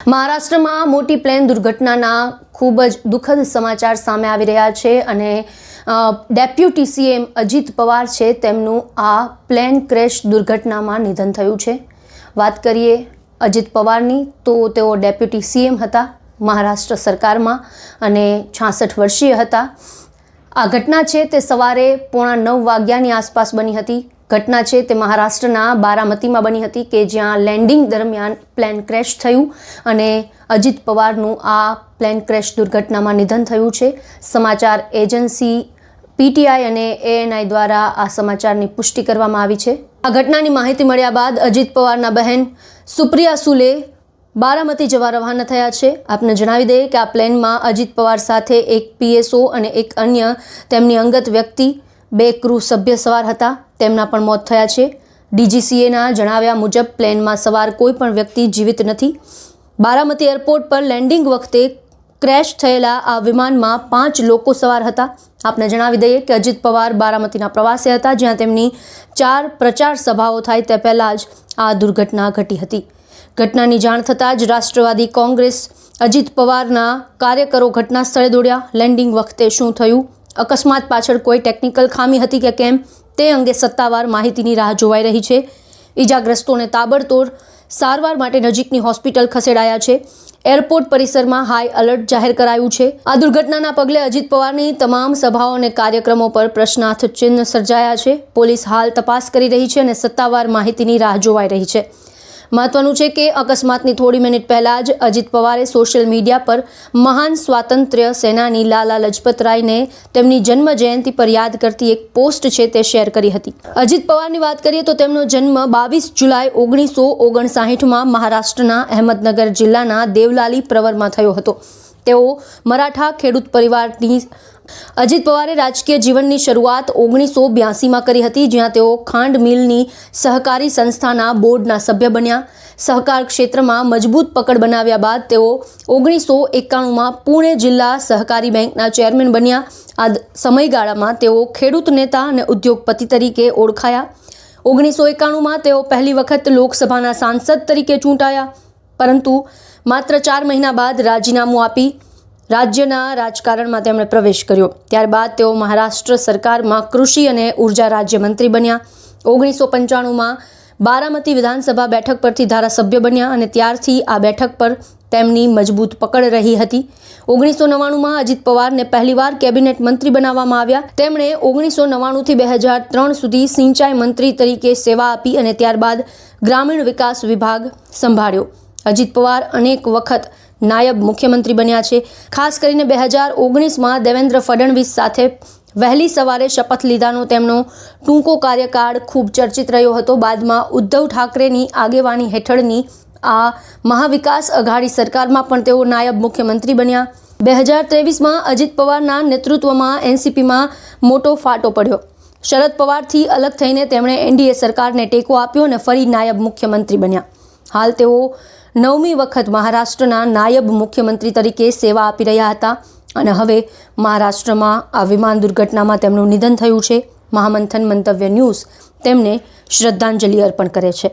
મહારાષ્ટ્રમાં મોટી પ્લેન દુર્ઘટનાના ખૂબ જ દુઃખદ સમાચાર સામે આવી રહ્યા છે અને ડેપ્યુટી સીએમ અજીત પવાર છે તેમનું આ પ્લેન ક્રેશ દુર્ઘટનામાં નિધન થયું છે। વાત કરીએ અજીત પવારની તો તેઓ ડેપ્યુટી સીએમ હતા મહારાષ્ટ્ર સરકારમાં અને 66 વર્ષીય હતા। આ ઘટના છે તે સવારે 8:45 વાગ્યાની આસપાસ બની હતી। ઘટના છે તે મહારાષ્ટ્રના બારામતીમાં બની હતી કે જ્યાં લેન્ડિંગ દરમિયાન પ્લેન ક્રેશ થયું અને અજીત પવારનું આ પ્લેન ક્રેશ દુર્ઘટનામાં નિધન થયું છે। સમાચાર એજન્સી પીટીઆઈ અને એએનઆઈ દ્વારા આ સમાચારની પુષ્ટિ કરવામાં આવી છે। આ ઘટનાની માહિતી મળ્યા બાદ અજીત પવારના બહેન સુપ્રિયા સુલે બારામતી જવા રવાના થયા છે। આપને જણાવી દઈએ કે આ પ્લેનમાં અજીત પવાર સાથે એક પીએસઓ અને એક અન્ય તેમની અંગત વ્યક્તિ 2 ક્રૂ સભ્ય સવાર હતા। તેમના પણ મોત થયા છે। ડીજીસીએના જણાવ્યા મુજબ પ્લેનમાં સવાર કોઈ પણ વ્યક્તિ જીવિત નથી। બારામતી એરપોર્ટ પર લેન્ડિંગ વખતે ક્રેશ થયેલા આ વિમાનમાં 5 લોકો સવાર હતા। આપને જણાવી દઈએ કે અજીત પવાર બારામતીના પ્રવાસે હતા જ્યાં તેમની 4 પ્રચાર સભાઓ થાય તે પહેલાં જ આ દુર્ઘટના ઘટી હતી। ઘટનાની જાણ થતાં જ રાષ્ટ્રવાદી કોંગ્રેસ અજીત પવારના કાર્યકરો ઘટના સ્થળે દોડ્યા। લેન્ડિંગ વખતે શું થયું, અકસ્માત પાછળ કોઈ ટેકનિકલ ખામી હતી કે કેમ તે અંગે સત્તાવાર માહિતીની રાહ જોવાઈ રહી છે। ઈજાગ્રસ્તોને તાબડતોડ સારવાર માટે નજીકની હોસ્પિટલ ખસેડાયા છે। એરપોર્ટ પરિસરમાં હાઈ એલર્ટ જાહેર કરાયું છે। આ દુર્ઘટનાના પગલે અજીત પવારની તમામ સભાઓ અને કાર્યક્રમો પર પ્રશ્નાર્થ ચિહ્ન સર્જાયા છે। પોલીસ હાલ તપાસ કરી રહી છે અને સત્તાવાર માહિતીની રાહ જોવાઈ રહી છે। મહત્વનું છે કે અકસ્માતની થોડી મિનિટ પહેલાં જ અજીત પવારે સોશિયલ મીડિયા પર મહાન સ્વાતંત્ર્ય સેનાની લાલા લજપત રાયને તેમની જન્મ જયંતિ પર યાદ કરતી એક પોસ્ટ છે તે શેર કરી હતી। અજીત પવારની વાત કરીએ તો તેમનો જન્મ 22 જુલાઈ 1959માં મહારાષ્ટ્રના અહેમદનગર જિલ્લાના દેવલાલી પ્રવરમાં થયો હતો। તેઓ મરાઠા ખેડૂત પરિવારની અજીત પવારે રાજકીય જીવનની શરૂઆત 1982માં કરી હતી જ્યાં તેઓ ખાંડ મિલની સહકારી સંસ્થાના બોર્ડના સભ્ય બન્યા। સહકાર ક્ષેત્રમાં મજબૂત પકડ બનાવ્યા બાદ તેઓ 1991માં પુણે જિલ્લા સહકારી બેંકના ચેરમેન બન્યા। આ સમયગાળામાં તેઓ ખેડૂત નેતા અને ઉદ્યોગપતિ તરીકે ઓળખાયા। 1991માં તેઓ પહેલી વખત લોકસભાના સાંસદ તરીકે ચૂંટાયા પરંતુ માત્ર 4 મહિના બાદ રાજીનામું આપી રાજ્યના રાજકારણમાં તેમણે પ્રવેશ કર્યો। ત્યારબાદ તેઓ મહારાષ્ટ્ર સરકારમાં કૃષિ અને ઉર્જા રાજ્યમંત્રી બન્યા। 1995માં બારામતી વિધાનસભા બેઠક પરથી ધારાસભ્ય બન્યા અને ત્યારથી આ બેઠક પર તેમની મજબૂત પકડ રહી હતી। 1999માં અજીત પવારને પહેલીવાર કેબિનેટ મંત્રી બનાવવામાં આવ્યા। તેમણે 1999થી 2003 સુધી સિંચાઈ મંત્રી તરીકે સેવા આપી અને ત્યારબાદ ગ્રામીણ વિકાસ વિભાગ સંભાળ્યો। અજીત પવાર અનેક વખત નાયબ મુખ્યમંત્રી બન્યા છે। ખાસ કરીને 2019માં દેવેન્દ્ર ફડણવીસ સાથે વહેલી સવારે શપથ લીધાનો તેમનો ટૂંકો કાર્યકાળ ખૂબ ચર્ચિત રહ્યો હતો। બાદમાં ઉદ્ધવ ઠાકરેની આગેવાની હેઠળની આ મહાવિકાસ અઘાડી સરકારમાં પણ તેઓ નાયબ મુખ્યમંત્રી બન્યા। 2023માં અજીત પવારના નેતૃત્વમાં એનસીપીમાં મોટો ફાટો પડ્યો। શરદ પવારથી અલગ થઈને તેમણે એનડીએ સરકારને ટેકો આપ્યો અને ફરી નાયબ મુખ્યમંત્રી બન્યા। હાલ તેઓ 9મી વખત મહારાષ્ટ્રના નાયબ મુખ્યમંત્રી તરીકે સેવા આપી રહ્યા હતા અને હવે મહારાષ્ટ્રમાં આ વિમાન દુર્ઘટનામાં તેમનું નિધન થયું છે। મહામંથન મંતવ્ય ન્યૂઝ તેમને શ્રદ્ધાંજલિ અર્પણ કરે છે।